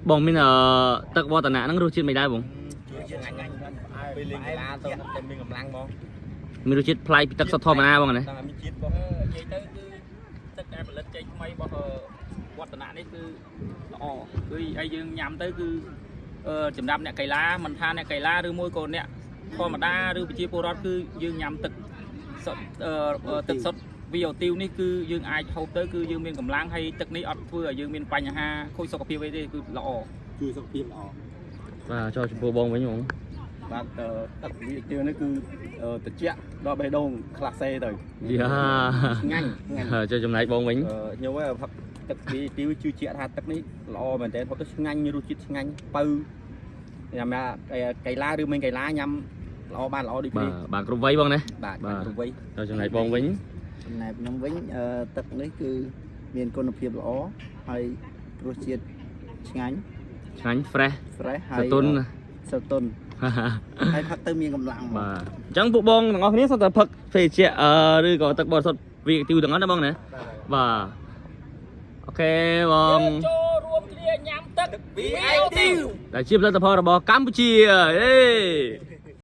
bông mình tật bò tận nã nó rút chết màyได้bông mình rút chết play tật sọt thò mà na bông nàyวัฒนะนี่คืออ๋อคือไอ้ยังยำtớiคือจำนำเนี่ยไก่ล้ามันทานเนี่ยไก่ล้าหรือมวยโกนเนี่ยพอมาได้หรือไปชี้โปรรอดคือยังยำตึกสดตึกสดวิวติวนี่คือยังไอเขาtớiคือยังมีกำลังให้ตึกนี้อดเพื่อยังมีปัญหาคุยสกปรกไปได้คือละอជួយសកភាពល្អបាទចូលចំពោះបងវិញបងបាទទឹកវិទានេះគឺត្រជាក់ដល់បេះដូងក្លាសេទៅយ៉ាងាញ់ចូលចំណែកបងវិញខ្ញុំទឹកវិទាជឿជាក់ថាទឹកនេះល្អមែនតើគាត់ទៅឆ្ងាញ់រសជាតិឆ្ងាញ់បើញ៉ាំកៃឡាឬមិញកៃឡាញ៉ាំល្អបានល្អដូចគ្នាបាទគ្រប់វ័យបងណាបាទគ្រប់វ័យចូលចំណែកបងវិញចំណែកខ្ញុំវិញទឹកនេះគឺមានគុណភាពល្អហើយរសជាតិឆ្ងាញ់fresh ហើយសតុនហើយផឹកទៅមានកម្លាំងបាទអញ្ចឹងពួកបងទាំងអស់គ្នាសុទ្ធតែផឹកភេសជ្ជៈឬក៏ទឹកបរិសុទ្ធវាទីវទាំងអស់ណាបងណាបាទអូខេបងចូលរួមគ្នាញ៉ាំទឹក VIT ដែលជាផលិតផលរបស់កម្ពុជាអេ